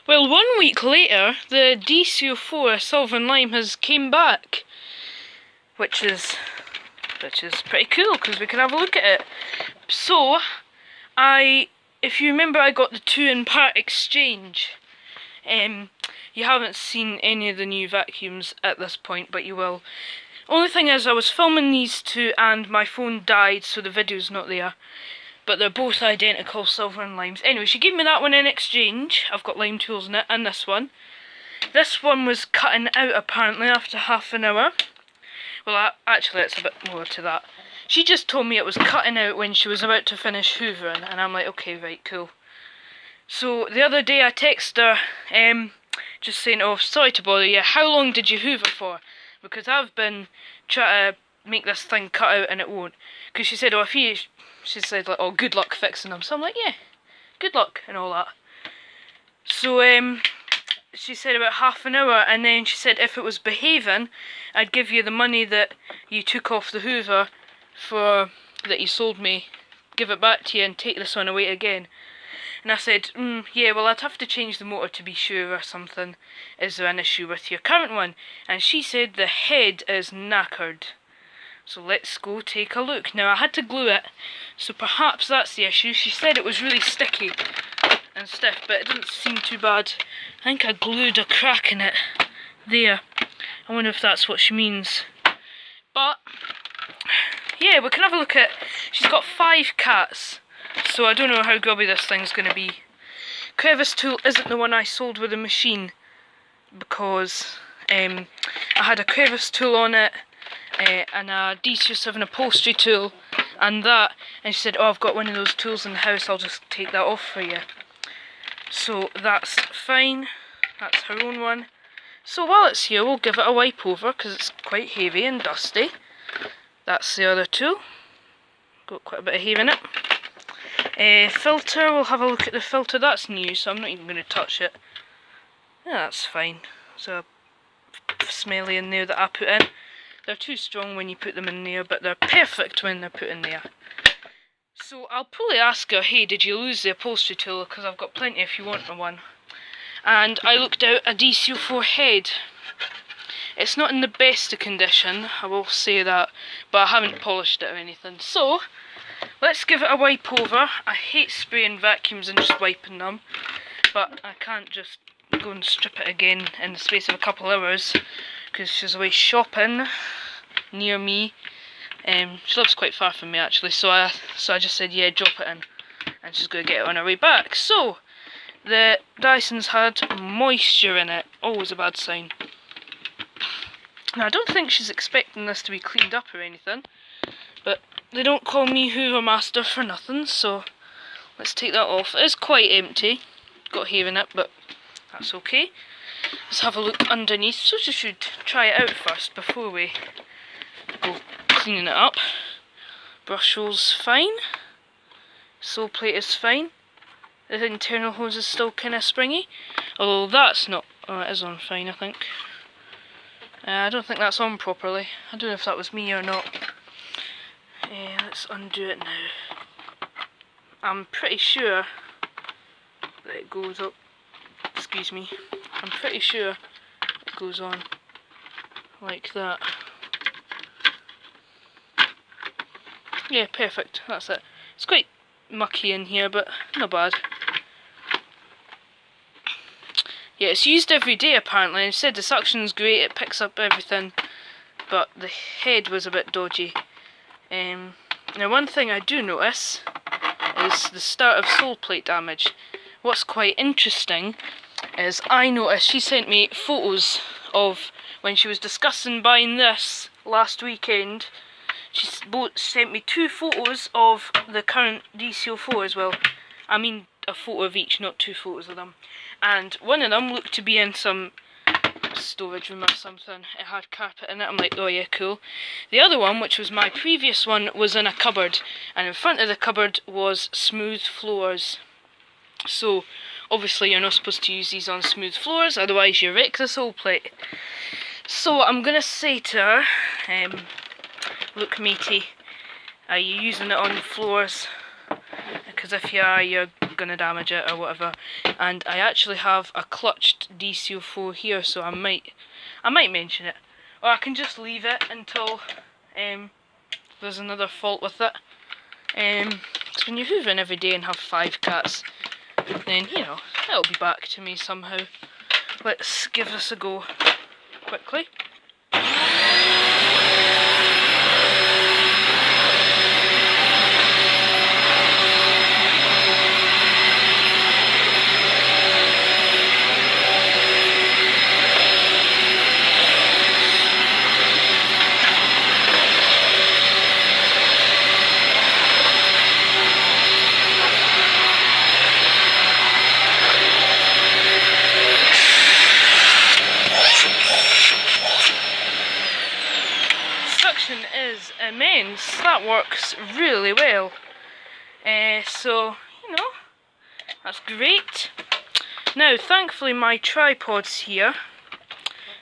Well, 1 week later, the DC04 Silver and Lime has came back, which is pretty cool because we can have a look at it. So, if you remember, I got the 2-in-part exchange. You haven't seen any of the new vacuums at this point, but you will. Only thing is, I was filming these two and my phone died, so the video's not there. But they're both identical, Silver and Limes. Anyway, she gave me that one in exchange. I've got lime tools in it, and this one. This one was cutting out apparently after half an hour. Well, actually it's a bit more to that. She just told me it was cutting out when she was about to finish hoovering, and I'm like, okay, right, cool. So the other day I texted her, just saying, oh, sorry to bother you, how long did you hoover for? Because I've been trying to make this thing cut out and it won't. Because she said, oh, she said, like, oh, good luck fixing them. So I'm like, yeah, good luck and all that. So, she said about half an hour, and then she said if it was behaving, I'd give you the money that you took off the hoover that you sold me, give it back to you and take this one away again. And I said, yeah, well, I'd have to change the motor to be sure or something. Is there an issue with your current one? And she said the head is knackered. So let's go take a look. Now, I had to glue it, so perhaps that's the issue. She said it was really sticky and stiff, but it didn't seem too bad. I think I glued a crack in it there. I wonder if that's what she means. But, yeah, we can have a look at... She's got 5 cats, so I don't know how grubby this thing's going to be. Crevice tool isn't the one I sold with the machine, because I had a crevice tool on it, and a DC07 upholstery tool, and she said, oh, I've got one of those tools in the house, I'll just take that off for you. So that's fine, that's her own one. So while it's here, we'll give it a wipe over, because it's quite heavy and dusty. That's the other tool, got quite a bit of hair in it. Filter, we'll have a look at the filter. That's new, so I'm not even going to touch it. Yeah, that's fine. There's a smelly in there that I put in. They're too strong when you put them in there, but they're perfect when they're put in there. So I'll probably ask her, hey, did you lose the upholstery tool? Because I've got plenty if you want one. And I looked out a DC04 head. It's not in the best of condition, I will say that, but I haven't polished it or anything. So, let's give it a wipe over. I hate spraying vacuums and just wiping them, but I can't just go and strip it again in the space of a couple hours, because she's away shopping near me. She lives quite far from me actually, so I just said, yeah, drop it in, and she's going to get it on her way back. So, the Dyson's had moisture in it, always a bad sign. Now, I don't think she's expecting this to be cleaned up or anything, but they don't call me Hoover Master for nothing, so let's take that off. It is quite empty, got hair in it, but that's okay. Let's have a look underneath. So we should try it out first before we go cleaning it up. Brush roll's fine, sole plate is fine, the internal hose is still kind of springy, although that's not, oh, it is on fine I think. I don't think that's on properly. I don't know if that was me or not. Let's undo it now. I'm pretty sure that it goes up. Excuse me. I'm pretty sure it goes on like that. Yeah, perfect. That's it. It's quite mucky in here, but not bad. Yeah, it's used every day apparently. It said the suction's great, it picks up everything, but the head was a bit dodgy. Now one thing I do notice is the start of sole plate damage. What's quite interesting is I noticed she sent me photos of when she was discussing buying this last weekend. She sent me 2 photos of the current DC04 as well. I mean a photo of each, not 2 photos of them. And one of them looked to be in some storage room or something. It had carpet in it. I'm like, oh yeah, cool. The other one, which was my previous one, was in a cupboard, and in front of the cupboard was smooth floors. So obviously you're not supposed to use these on smooth floors, otherwise you wreck the sole plate. So I'm gonna say to her, look matey, are you using it on floors? Because if you are, you're going to damage it or whatever. And I actually have a clutched DC04 here, so I might mention it. Or I can just leave it until there's another fault with it. Because when you're hoovering every day and have 5 cats, then, you know, it'll be back to me somehow. Let's give this a go quickly. Is immense. That works really well. So, you know, that's great. Now, thankfully my tripod's here.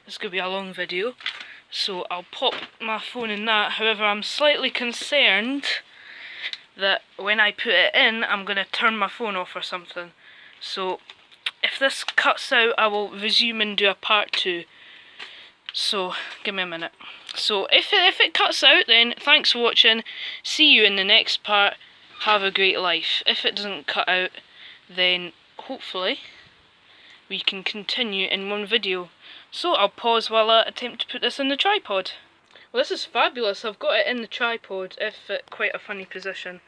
This is going to be a long video, so I'll pop my phone in that. However, I'm slightly concerned that when I put it in, I'm going to turn my phone off or something. So, if this cuts out, I will resume and do a part 2. So, give me a minute. So, if it cuts out, then thanks for watching. See you in the next part. Have a great life. If it doesn't cut out, then hopefully we can continue in one video. So, I'll pause while I attempt to put this in the tripod. Well, this is fabulous. I've got it in the tripod, if at quite a funny position.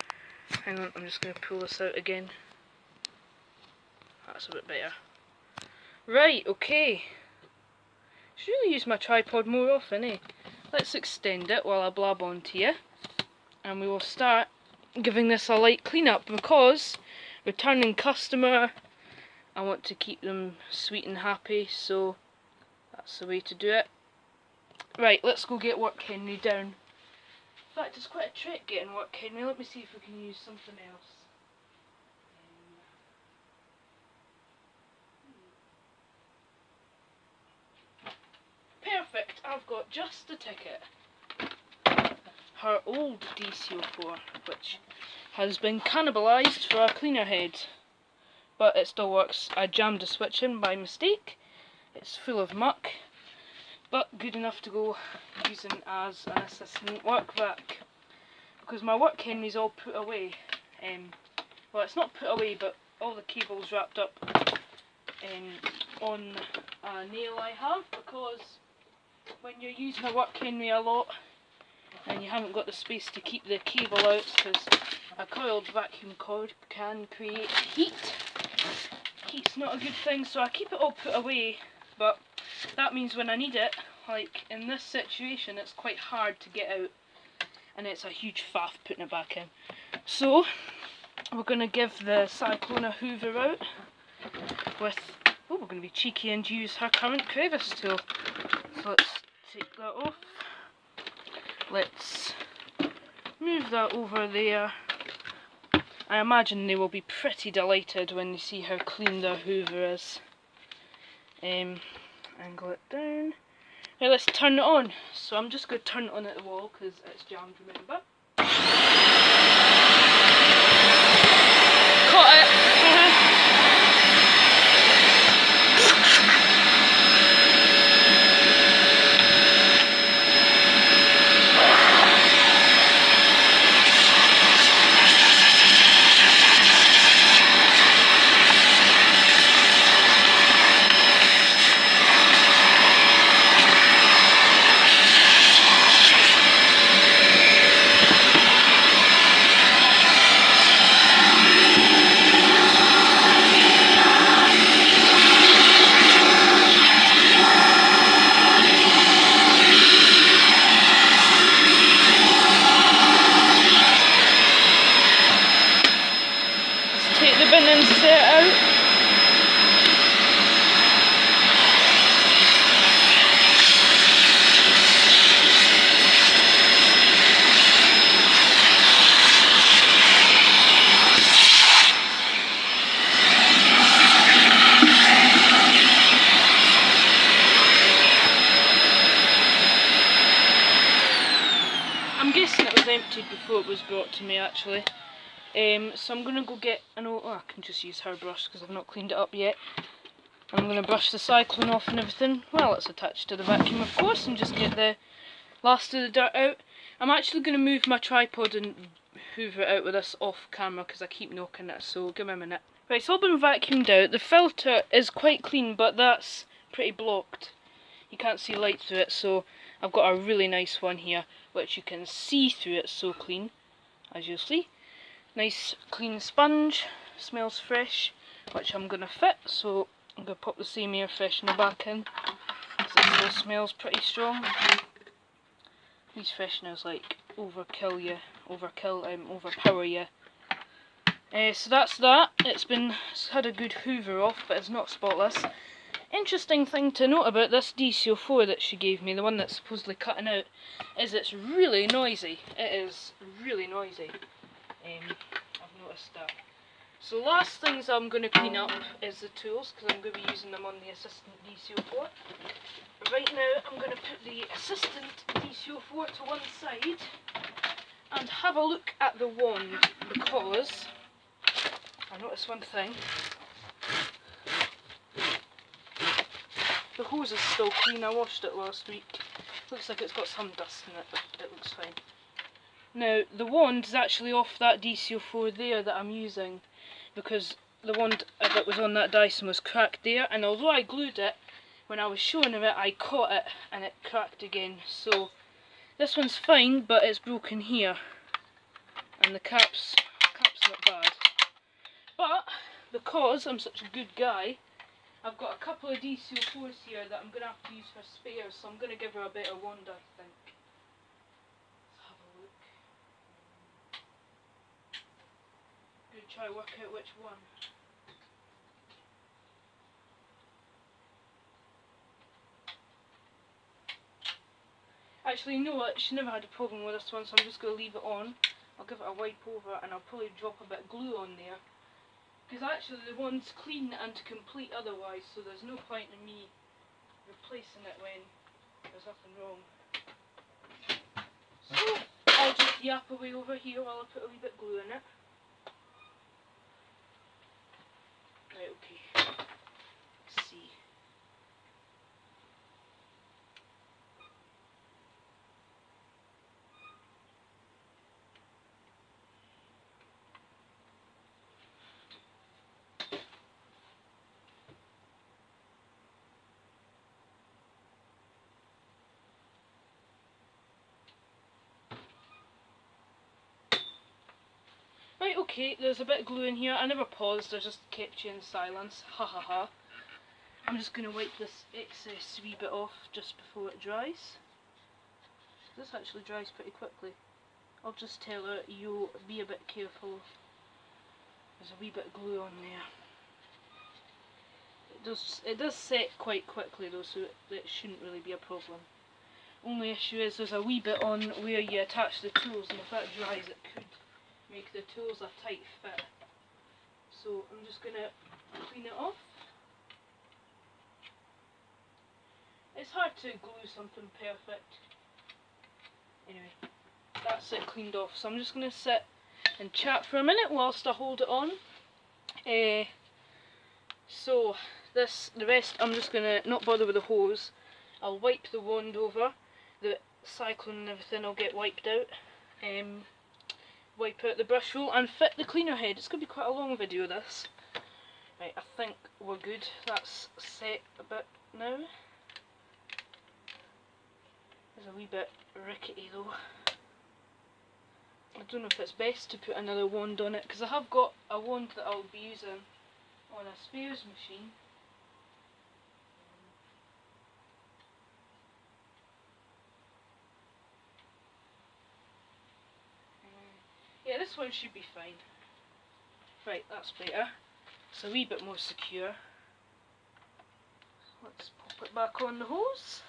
Hang on, I'm just going to pull this out again. That's a bit better. Right, okay. Should really use my tripod more often, eh? Let's extend it while I blab on to you. And we will start giving this a light clean up, because returning customer, I want to keep them sweet and happy, so that's the way to do it. Right, let's go get Work Henry down. In fact, it's quite a trick getting Work Henry. Let me see if we can use something else. Perfect, I've got just the ticket. Her old DC04, which has been cannibalised for a cleaner head. But it still works. I jammed a switch in by mistake. It's full of muck, but good enough to go using as an assistant work vac. Because my Work Henry's all put away. Well, it's not put away, but all the cables wrapped up on a nail I have, because when you're using a Work Henry a lot and you haven't got the space to keep the cable out, because a coiled vacuum cord can create heat. Heat's not a good thing, so I keep it all put away, but that means when I need it, like in this situation, it's quite hard to get out, and it's a huge faff putting it back in. So we're going to give the Cyclone a hoover out with, oh, we're going to be cheeky and use her current crevice tool. So let's take that off. Let's move that over there. I imagine they will be pretty delighted when they see how clean their hoover is. Angle it down. Now let's turn it on. So I'm just going to turn it on at the wall because it's jammed, remember. Caught it! Take the bin insert out. I'm guessing it was emptied before it was brought to me, actually. So I'm going to go get an old... Oh, I can just use her brush because I've not cleaned it up yet. I'm going to brush the cyclone off and everything while it's attached to the vacuum, of course, and just get the last of the dirt out. I'm actually going to move my tripod and hoover it out with this off camera because I keep knocking it, so give me a minute. Right, it's all been vacuumed out. The filter is quite clean, but that's pretty blocked. You can't see light through it, so I've got a really nice one here, which you can see through. It's so clean, as you'll see. Nice clean sponge, smells fresh, which I'm going to fit, so I'm going to pop the same air freshener back in, because it still smells pretty strong. These fresheners like overpower you. So that's that. It's had a good hoover off, but it's not spotless. Interesting thing to note about this DC04 that she gave me, the one that's supposedly cutting out, is it's really noisy. It is really noisy. I've noticed that. So last things I'm going to clean up is the tools, because I'm going to be using them on the Assistant DC04. Right now I'm going to put the Assistant DC04 to one side and have a look at the wand, because I noticed one thing. The hose is still clean. I washed it last week. Looks like it's got some dust in it, but it looks fine. Now, the wand is actually off that DC04 there that I'm using, because the wand that was on that Dyson was cracked there, and although I glued it, when I was showing him it, I caught it and it cracked again. So this one's fine, but it's broken here, and the cap's not bad. But because I'm such a good guy, I've got a couple of DC04s here that I'm going to have to use for spares, so I'm going to give her a better wand, I think. Let's have a look. I'm going to try to work out which one. Actually, you know what, she never had a problem with this one, so I'm just going to leave it on. I'll give it a wipe over and I'll probably drop a bit of glue on there. Because actually the one's clean and complete otherwise, so there's no point in me replacing it when there's nothing wrong. So I'll just yap away over here while I put a wee bit of glue in it. Right, okay. Let's see. Right, okay, there's a bit of glue in here. I never paused, I just kept you in silence. Ha ha ha. I'm just going to wipe this excess wee bit off just before it dries. This actually dries pretty quickly. I'll just tell her, you be a bit careful. There's a wee bit of glue on there. It does set quite quickly though, so it shouldn't really be a problem. Only issue is there's a wee bit on where you attach the tools, and if that dries it could make the tools a tight fit. So I'm just going to clean it off. It's hard to glue something perfect. Anyway, that's it cleaned off. So I'm just going to sit and chat for a minute whilst I hold it on. So the rest I'm just going to not bother with the hose. I'll wipe the wand over. The cyclone and everything will get wiped out. Wipe out the brush roll and fit the cleaner head. It's going to be quite a long video this. Right, I think we're good. That's set a bit now. There's a wee bit rickety though. I don't know if it's best to put another wand on it, because I have got a wand that I'll be using on a spares machine. Yeah, this one should be fine. Right, that's better. It's a wee bit more secure. Let's pop it back on the hose.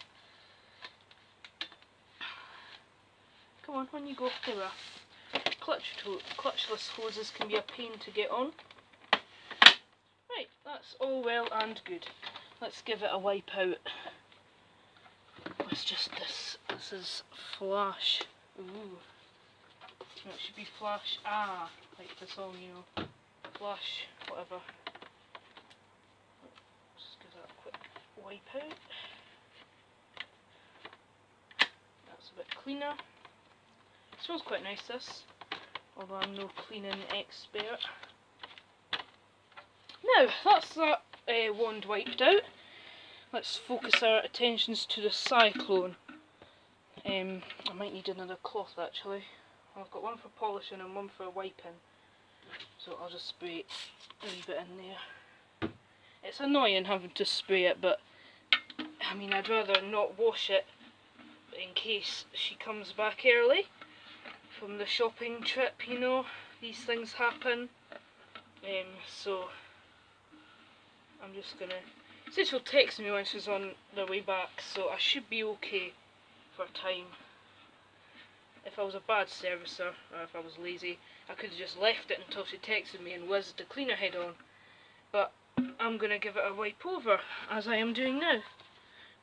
Come on, when you go through clutchless hoses can be a pain to get on. Right, that's all well and good. Let's give it a wipe out. It's just this is Flash. Ooh. It should be flash, like the song, you know, flash, whatever. Just give that a quick wipe out. That's a bit cleaner. It smells quite nice, this, although I'm no cleaning expert. Now, that's that wand wiped out. Let's focus our attentions to the cyclone. I might need another cloth actually. I've got one for polishing and one for wiping, so I'll just spray a wee bit in there. It's annoying having to spray it, but I mean, I'd rather not wash it in case she comes back early from the shopping trip, you know, these things happen. So I'm just gonna, since she'll text me when she's on the way back, so I should be okay for time. If I was a bad servicer, or if I was lazy, I could have just left it until she texted me and whizzed the cleaner head on. But I'm going to give it a wipe over, as I am doing now.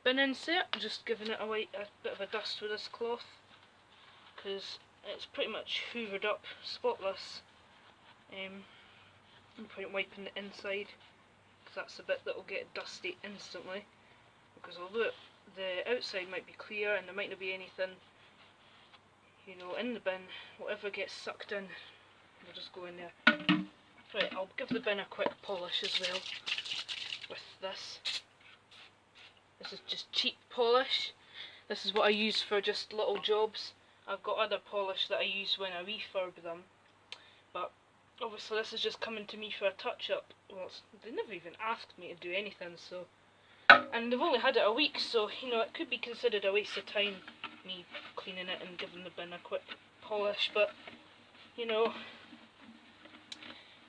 Bin insert, just giving it a bit of a dust with this cloth, because it's pretty much hoovered up, spotless. No point wiping the inside, because that's the bit that will get dusty instantly. Because although the outside might be clear and there might not be anything, you know, in the bin, whatever gets sucked in will just go in there. Right, I'll give the bin a quick polish as well with this. This is just cheap polish. This is what I use for just little jobs. I've got other polish that I use when I refurb them, but obviously this is just coming to me for a touch up. Well, they never even asked me to do anything, so, and they've only had it a week, so you know, it could be considered a waste of time, me cleaning it and giving the bin a quick polish, but you know,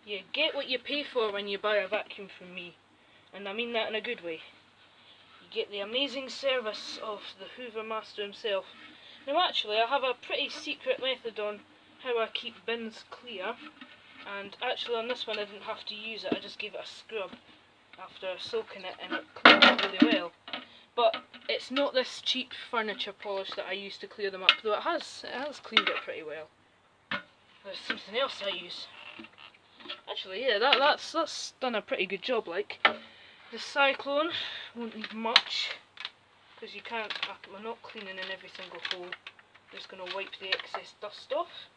you get what you pay for when you buy a vacuum from me, and I mean that in a good way. You get the amazing service of the Hoover Master himself. Now actually, I have a pretty secret method on how I keep bins clear, and actually on this one I didn't have to use it, I just gave it a scrub after soaking it and it cleaned it really well. But it's not this cheap furniture polish that I use to clear them up, though it has cleaned it pretty well. There's something else I use. Actually, yeah, that's done a pretty good job. Like, the Cyclone won't need much, because you can't, we're not cleaning in every single hole. I'm just going to wipe the excess dust off.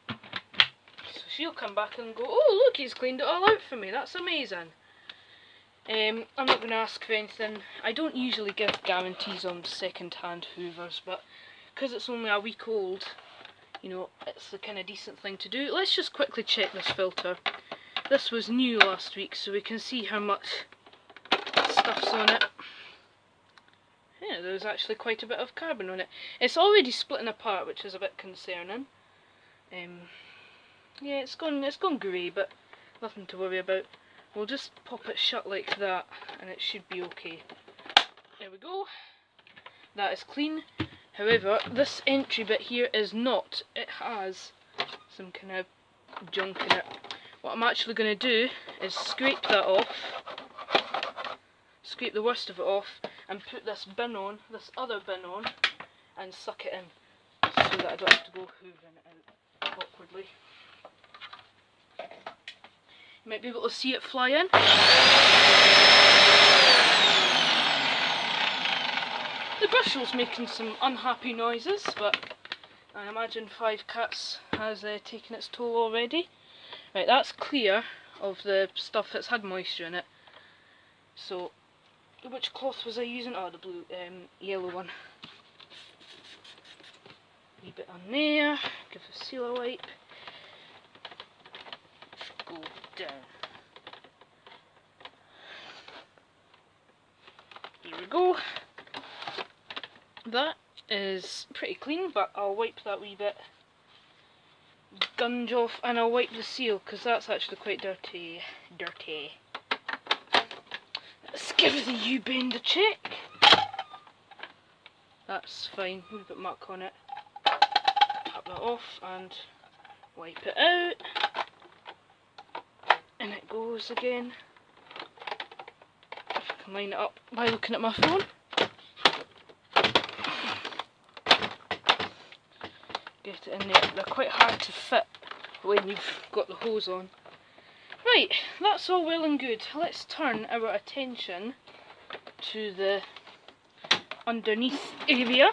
So she'll come back and go, oh look, he's cleaned it all out for me, that's amazing. I'm not going to ask for anything. I don't usually give guarantees on second-hand Hoovers, but because it's only a week old, you know, it's the kind of decent thing to do. Let's just quickly check this filter. This was new last week, so we can see how much stuff's on it. Yeah, there's actually quite a bit of carbon on it. It's already splitting apart, which is a bit concerning. Yeah, it's gone grey, but nothing to worry about. We'll just pop it shut like that and it should be okay. There we go. That is clean. However, this entry bit here is not. It has some kind of junk in it. What I'm actually going to do is scrape that off. Scrape the worst of it off and put this bin on, this other bin on, and suck it in so that I don't have to go hoovering it out awkwardly. You might be able to see it fly in. The bristle's making some unhappy noises, but I imagine 5 cats has taken its toll already. Right, that's clear of the stuff that's had moisture in it. So, which cloth was I using? Oh, the blue, yellow one. A wee bit on there, give a sealer wipe. Go down. Here we go. That is pretty clean, but I'll wipe that wee bit gunge off and I'll wipe the seal because that's actually quite dirty. Let's give the U-bend a check. That's fine, a wee bit muck on it. Tap that off and wipe it out. And it goes again. If I can line it up by looking at my phone. get it in there. They're quite hard to fit when you've got the hose on. Right, that's all well and good. Let's turn our attention to the underneath area.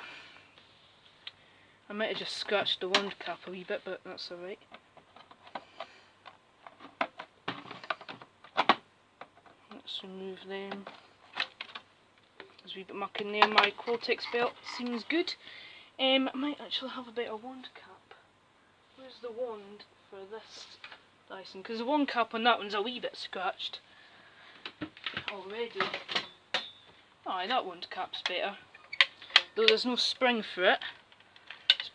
I might have just scratched the wand cap a wee bit, but that's alright. Let's remove them. There's a wee bit muck in there. My Qualtex belt seems good. I might actually have a better wand cap. Where's the wand for this Dyson? Because the wand cap on that one's a wee bit scratched already. Aye, that wand cap's better. Though there's no spring for it,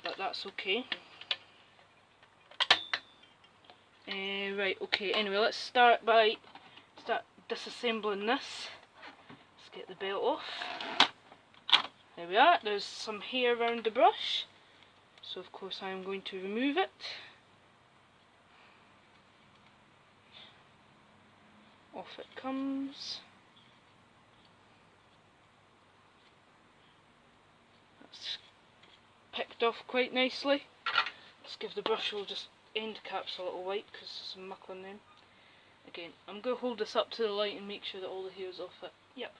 but that's okay. Right, okay, anyway, let's start disassembling this. Let's get the belt off. There we are. There's some hair around the brush, so of course I am going to remove it. Off it comes. That's picked off quite nicely. Let's give the brush just end caps a little wipe because there's some muck on them. Again, I'm going to hold this up to the light and make sure that all the hair's off it. Yep.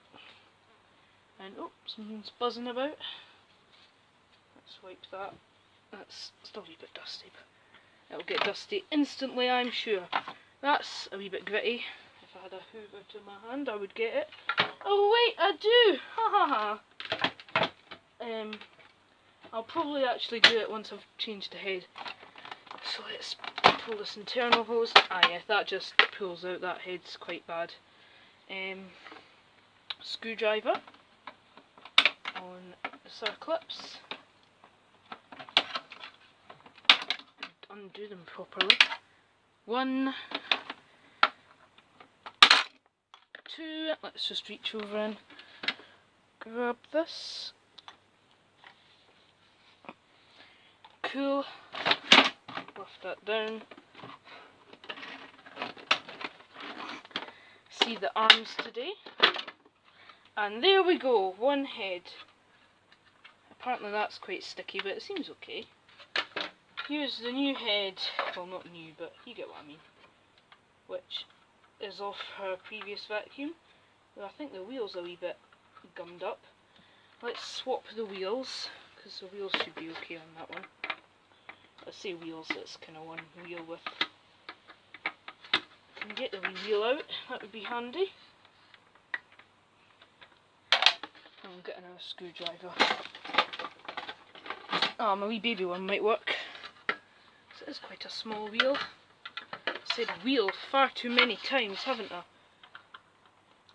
And oh, something's buzzing about. Let's wipe that. That's still a wee bit dusty, but it'll get dusty instantly, I'm sure. That's a wee bit gritty. If I had a hoover to my hand, I would get it. Oh wait, I do! Ha ha ha! I'll probably actually do it once I've changed the head. So let's pull this internal hose. Ah yeah, that just pulls out that head's quite bad. Screwdriver on the circlips. Undo them properly. 1, 2, let's just reach over and grab this. Cool. Lift that down. See the arms today. And there we go, one head. Apparently that's quite sticky, but it seems okay. Here's the new head. Well, not new, but you get what I mean. Which is off her previous vacuum. Well, I think the wheel's a wee bit gummed up. Let's swap the wheels, because the wheels should be okay on that one. Let's say wheels, it's kind of one wheel width. Can get the wee wheel out, that would be handy. I'm getting a screwdriver. Ah, my wee baby one might work. So it is quite a small wheel. I said wheel far too many times, haven't I?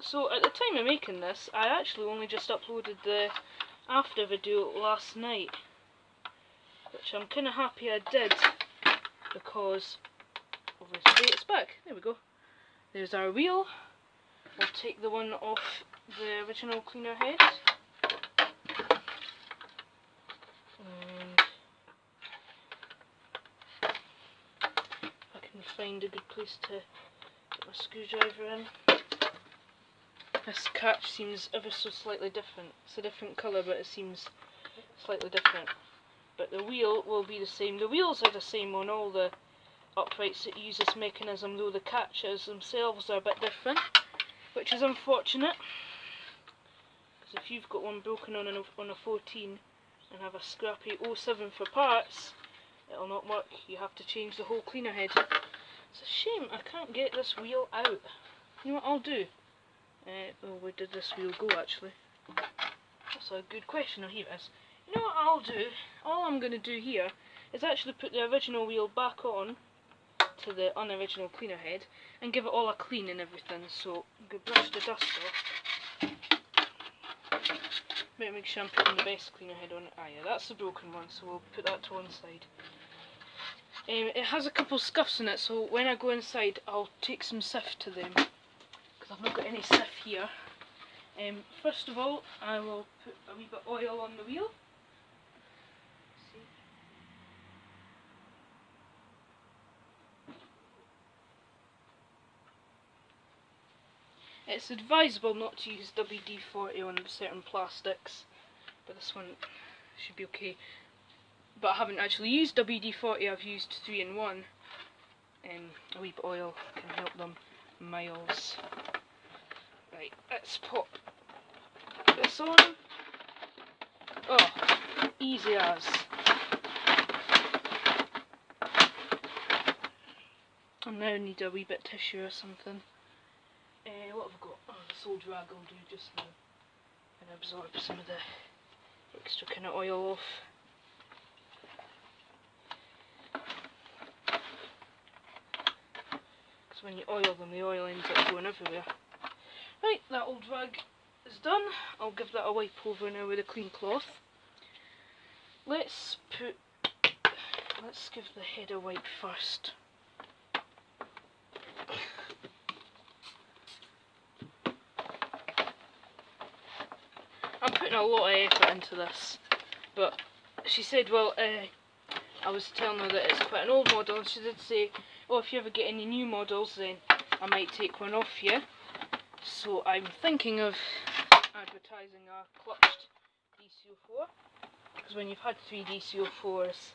So at the time of making this, I actually only just uploaded the after video last night, which I'm kind of happy I did, because obviously it's back. There we go. There's our wheel. We'll take the one off the original cleaner head. And I can find a good place to put my screwdriver in. This catch seems ever so slightly different. It's a different colour, but it seems slightly different. But the wheel will be the same. The wheels are the same on all the uprights that use this mechanism, though the catches themselves are a bit different, which is unfortunate. Because if you've got one broken on a 14 and have a scrappy 07 for parts, it'll not work. You have to change the whole cleaner head. It's a shame I can't get this wheel out. You know what I'll do? Oh, where did this wheel go actually? That's a good question. Oh, here it is. You know what I'll do? All I'm going to do here is actually put the original wheel back on to the unoriginal cleaner head and give it all a clean and everything. So I'm going to brush the dust off. Make sure I'm putting the best cleaner head on. Ah yeah, that's the broken one, so we'll put that to one side. It has a couple scuffs in it, so when I go inside I'll take some sift to them, because I've not got any sift here. First of all, I will put a wee bit of oil on the wheel. See? It's advisable not to use WD-40 on certain plastics, but this one should be okay. but I haven't actually used WD-40, I've used 3-in-1. A wee bit of oil can help them miles. Right, let's pop this on. Oh, easy as. I now need a wee bit of tissue or something. What have I got? Oh, this old rag will do just now. And absorb some of the extra kind of oil off. Because when you oil them, the oil ends up going everywhere. Right, that old rag is done. I'll give that a wipe over now with a clean cloth. Let's give the head a wipe first. I'm putting a lot of effort into this, but she said, well, I was telling her that it's quite an old model, and she did say, oh, if you ever get any new models, then I might take one off you. So I'm thinking of advertising a clutched DC04, because when you've had 3 DC04s,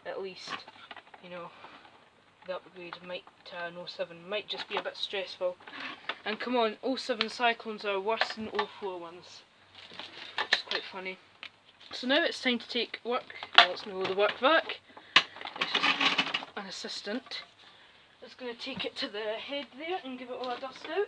at least, you know, the upgrade might to an 07 might just be a bit stressful. And come on, 07 Cyclones are worse than 04 ones. Which is quite funny. So now it's time to take work, well, it's no the work vac, it's just an assistant. It's going to take it to the head there and give it all a dust out.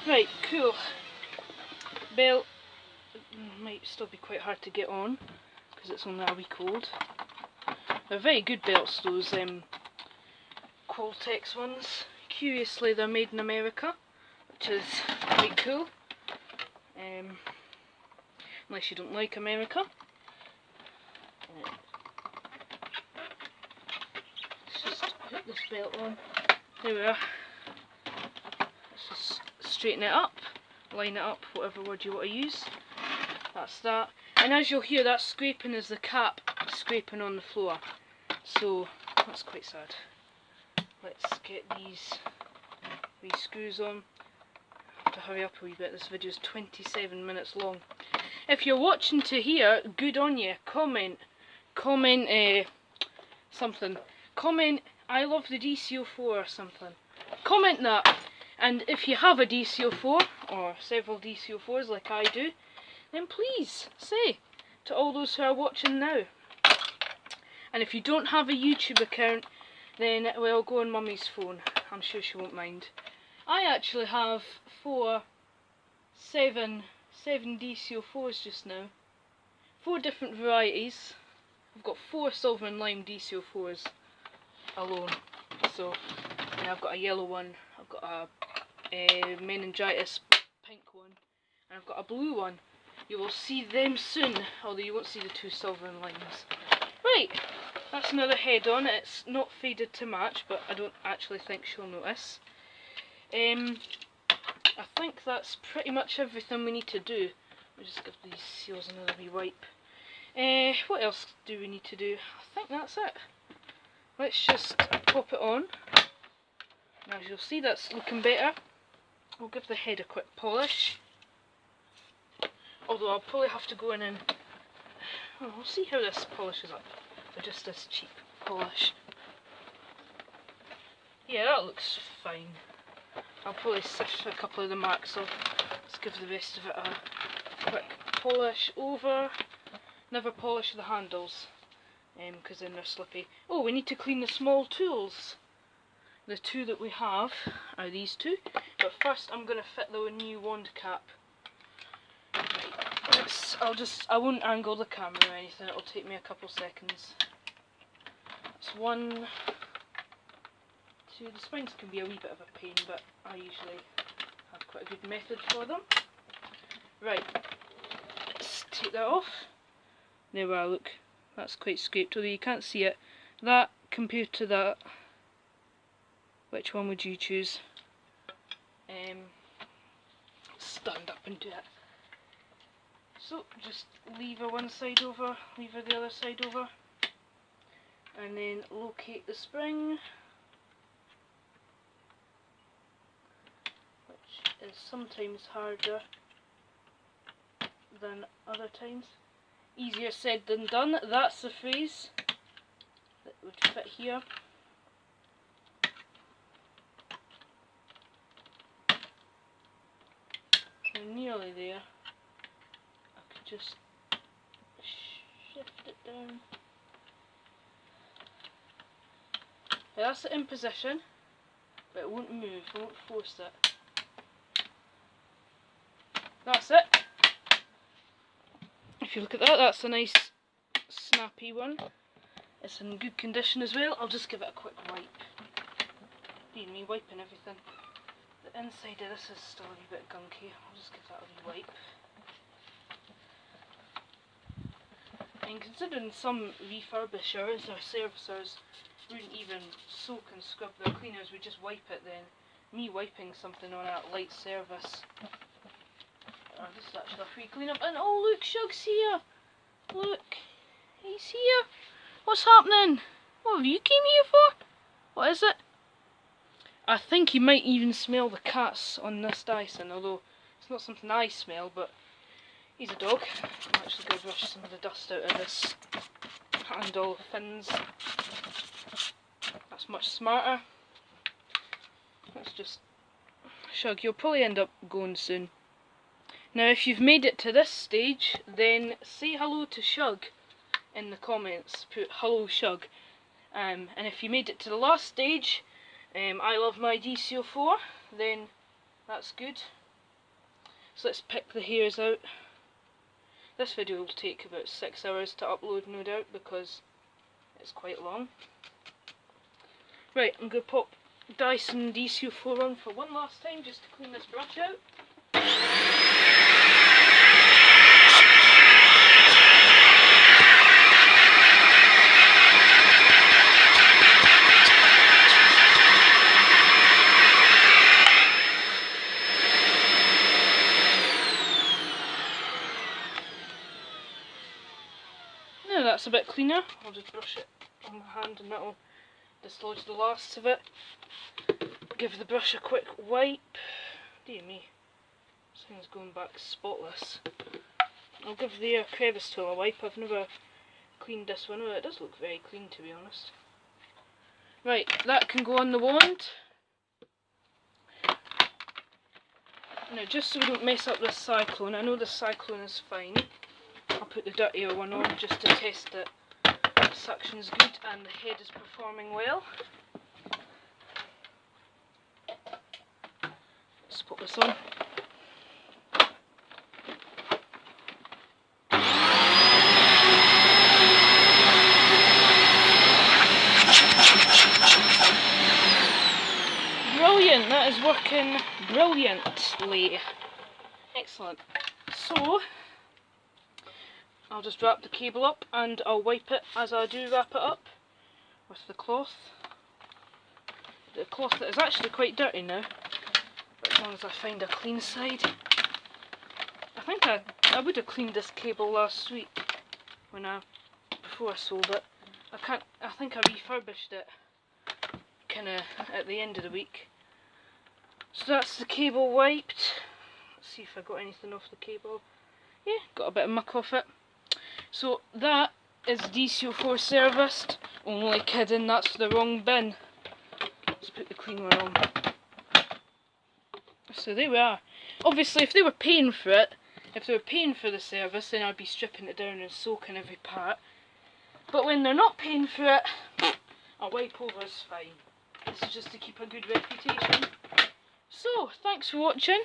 Right, cool. Belt might still be quite hard to get on because it's only a week old. They're very good belts, those Qualtex ones. Curiously, they're made in America, which is quite cool. Unless you don't like America. Let's just put this belt on. There we are. Let's just straighten it up, line it up, whatever word you want to use. That's that. And as you'll hear, that scraping is the cap scraping on the floor. So that's quite sad. Let's get these wee screws on. I have to hurry up a wee bit, this video is 27 minutes long. If you're watching to here, good on you. Comment something. Comment, I love the DC04 or something. Comment that. And if you have a DC04, or several DC04s like I do, then please say to all those who are watching now. And if you don't have a YouTube account, then well, go on Mummy's phone. I'm sure she won't mind. I actually have 7 DC04s just now. 4 different varieties. I've got 4 silver and lime DC04s alone. So, and I've got a yellow one, I've got a meningitis pink one, and I've got a blue one. You will see them soon, although you won't see the 2 silver and limes. Right, that's another head on. It's not faded to match, but I don't actually think she'll notice. I think that's pretty much everything we need to do. We'll just give these seals another wee wipe. What else do we need to do? I think that's it. Let's just pop it on. Now, as you'll see, that's looking better. We'll give the head a quick polish. Although I'll probably have to go in and... oh, we'll see how this polishes up. Or just this cheap polish. Yeah, that looks fine. I'll probably sift a couple of the marks off. Let's give the rest of it a quick polish over. Never polish the handles, because then they're slippy. Oh, we need to clean the small tools. The 2 that we have are these 2. But first I'm going to fit the new wand cap. Right, I won't angle the camera or anything, it'll take me a couple seconds. That's 1, 2, the spines can be a wee bit of a pain, but I usually have quite a good method for them. Right, let's take that off. There we are, look, that's quite scraped, although you can't see it. That compared to that, which one would you choose? Stand up and do it. So just lever one side over, lever the other side over, and then locate the spring, which is sometimes harder than other times. Easier said than done, that's the phrase that would fit here. We're nearly there. I could just shift it down. Now that's it in position, but it won't move, I won't force it. That's it. If you look at that, that's a nice snappy one. It's in good condition as well. I'll just give it a quick wipe. Being me wiping everything. The inside of this is still a wee bit gunky. I'll just give that a wee wipe. And considering some refurbishers or servicers wouldn't even soak and scrub their cleaners, we just wipe it, then me wiping something on a light service. Oh, this is actually a free cleanup. And oh look, Shug's here! Look! He's here! What's happening? What have you came here for? What is it? I think he might even smell the cats on this Dyson, although it's not something I smell, but he's a dog. I'm actually going to brush some of the dust out of this handle fins. That's much smarter. Let's just... Shug, you'll probably end up going soon. Now if you've made it to this stage, then say hello to Shug in the comments. Put hello Shug. And if you made it to the last stage, I love my DC04, then that's good. So let's pick the hairs out. This video will take about 6 hours to upload, no doubt, because it's quite long. Right, I'm going to pop Dyson DC04 on for one last time just to clean this brush out. Now that's a bit cleaner. I'll just brush it on my hand and that'll dislodge the last of it. Give the brush a quick wipe. Dear me, this thing's going back spotless. I'll give the crevice tool a wipe. I've never cleaned this one. Well, it does look very clean, to be honest. Right, that can go on the wand. Now just so we don't mess up this cyclone, I know the cyclone is fine. I'll put the dirtier one on just to test that the suction's good and the head is performing well. Let's put this on. Brilliant, that is working brilliantly. Excellent. So, I'll just wrap the cable up and I'll wipe it as I do wrap it up with the cloth. The cloth that is actually quite dirty now, but as long as I find a clean side. I think I would have cleaned this cable last week before I sold it. I think I refurbished it kinda at the end of the week. So that's the cable wiped. Let's see if I got anything off the cable. Yeah, got a bit of muck off it. So that is DC04 serviced. Only kidding, that's the wrong bin. Let's put the clean one on. So there we are. Obviously if they were paying for it, if they were paying for the service, then I'd be stripping it down and soaking every part. But when they're not paying for it, a wipe over is fine. This is just to keep a good reputation. So, thanks for watching.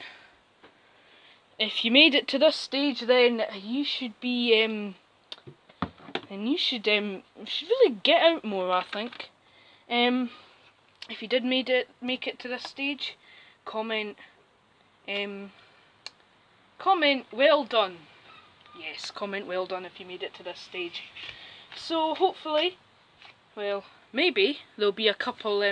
If you made it to this stage, then you should be, you should really get out more, I think. If you did make it to this stage, comment comment well done. Yes, comment well done if you made it to this stage. So hopefully, well, maybe there'll be a couple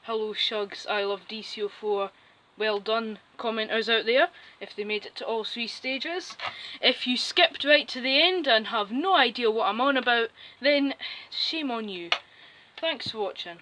hello Shugs, I love DC04 well done commenters out there if they made it to all 3 stages. If you skipped right to the end and have no idea what I'm on about, then shame on you. Thanks for watching.